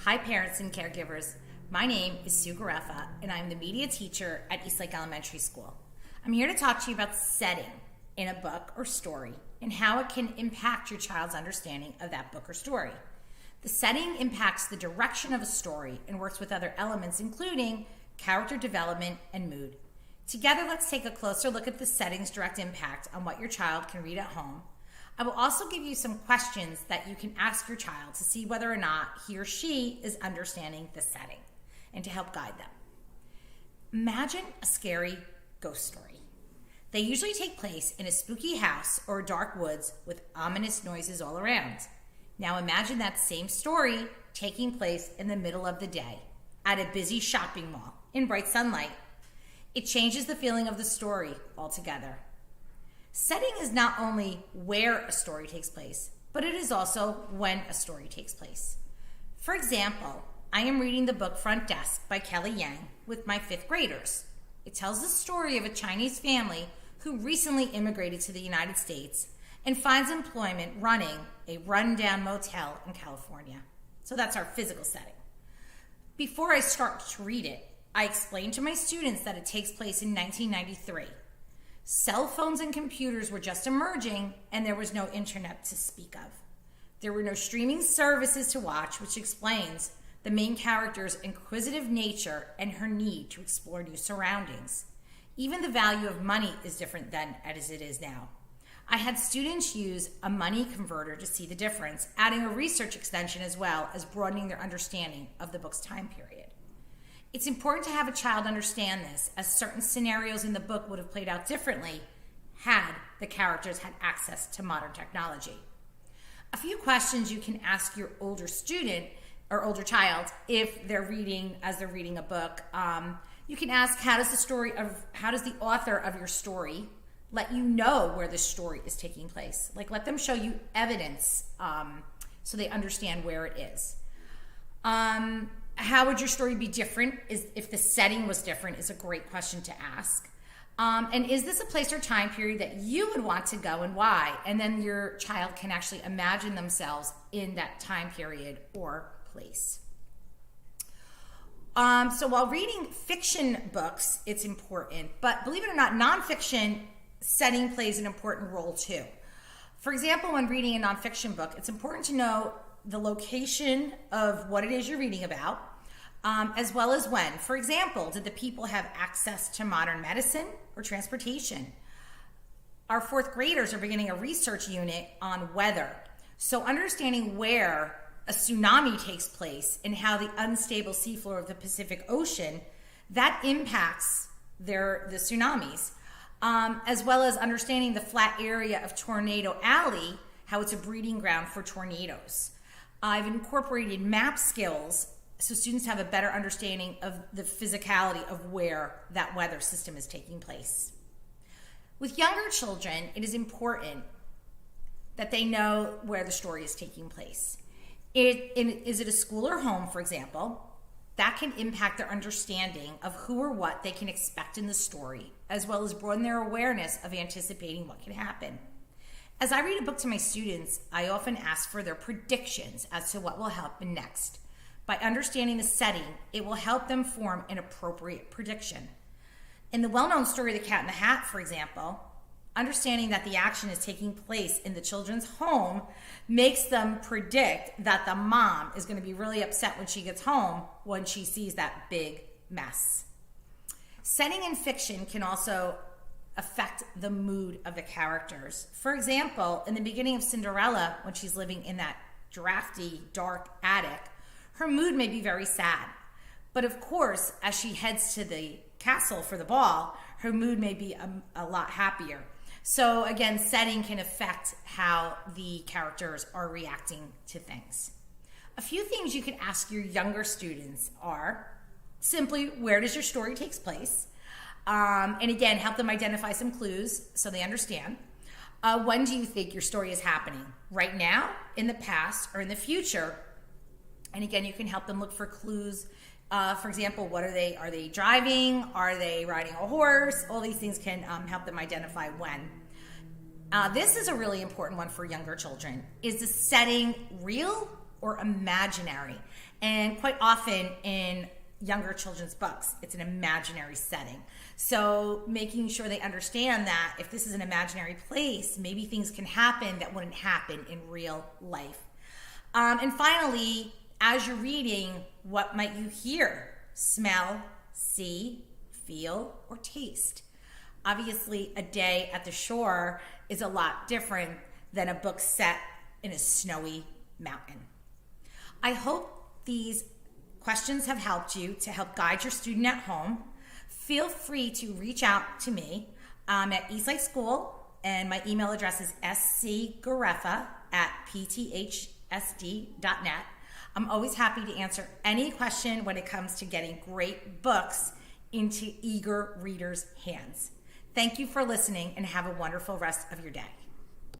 Hi parents and caregivers, my name is Sue Gareffa and I'm the media teacher at Eastlake Elementary School. I'm here to talk to you about setting in a book or story and how it can impact your child's understanding of that book or story. The setting impacts the direction of a story and works with other elements including character development and mood. Together, let's take a closer look at the setting's direct impact on what your child can read at home. I will also give you some questions that you can ask your child to see whether or not he or she is understanding the setting and to help guide them. Imagine a scary ghost story. They usually take place in a spooky house or dark woods with ominous noises all around. Now imagine that same story taking place in the middle of the day at a busy shopping mall in bright sunlight. It changes the feeling of the story altogether. Setting is not only where a story takes place, but it is also when a story takes place. For example, I am reading the book Front Desk by Kelly Yang with my 5th graders. It tells the story of a Chinese family who recently immigrated to the United States and finds employment running a rundown motel in California. So that's our physical setting. Before I start to read it, I explained to my students that it takes place in 1993. Cell phones and computers were just emerging, and there was no internet to speak of. There were no streaming services to watch, which explains the main character's inquisitive nature and her need to explore new surroundings. Even the value of money is different then as it is now. I had students use a money converter to see the difference, adding a research extension as well as broadening their understanding of the book's time period. It's important to have a child understand this, as certain scenarios in the book would have played out differently had the characters had access to modern technology. A few questions you can ask your older student or older child if they're reading a book. You can ask, how does the author of your story let you know where the story is taking place? Like, let them show you evidence so they understand where it is. How would your story be different if the setting was different is a great question to ask. And is this a place or time period that you would want to go and why? And then your child can actually imagine themselves in that time period or place. So while reading fiction books, it's important, but believe it or not, nonfiction setting plays an important role too. For example, when reading a nonfiction book, it's important to know the location of what it is you're reading about, as well as when. For example, did the people have access to modern medicine or transportation? Our 4th graders are beginning a research unit on weather. So understanding where a tsunami takes place and how the unstable seafloor of the Pacific Ocean, that impacts the tsunamis, as well as understanding the flat area of Tornado Alley, how it's a breeding ground for tornadoes. I've incorporated map skills so students have a better understanding of the physicality of where that weather system is taking place. With younger children, it is important that they know where the story is taking place. Is it a school or home, for example? That can impact their understanding of who or what they can expect in the story, as well as broaden their awareness of anticipating what can happen. As I read a book to my students, I often ask for their predictions as to what will happen next. By understanding the setting, it will help them form an appropriate prediction. In the well-known story, The Cat in the Hat, for example, understanding that the action is taking place in the children's home makes them predict that the mom is going to be really upset when she gets home when she sees that big mess. Setting in fiction can also affect the mood of the characters. For example, in the beginning of Cinderella, when she's living in that drafty, dark attic, her mood may be very sad. But of course, as she heads to the castle for the ball, her mood may be a lot happier. So again, setting can affect how the characters are reacting to things. A few things you can ask your younger students are simply, where does your story take place? And again, help them identify some clues so they understand. When do you think your story is happening? Right now, in the past, or in the future? And again, you can help them look for clues. For example, what are they? Are they driving? Are they riding a horse? All these things can help them identify when. This is a really important one for younger children. Is the setting real or imaginary? And quite often in younger children's books, it's an imaginary setting. So making sure they understand that if this is an imaginary place, maybe things can happen that wouldn't happen in real life. And finally, as you're reading, what might you hear, smell, see, feel, or taste? Obviously, a day at the shore is a lot different than a book set in a snowy mountain. I hope these questions have helped you to help guide your student at home. Feel free to reach out to me at Eastside School, and my email address is scgareffa@pthsd.net. I'm always happy to answer any question when it comes to getting great books into eager readers' hands. Thank you for listening, and have a wonderful rest of your day.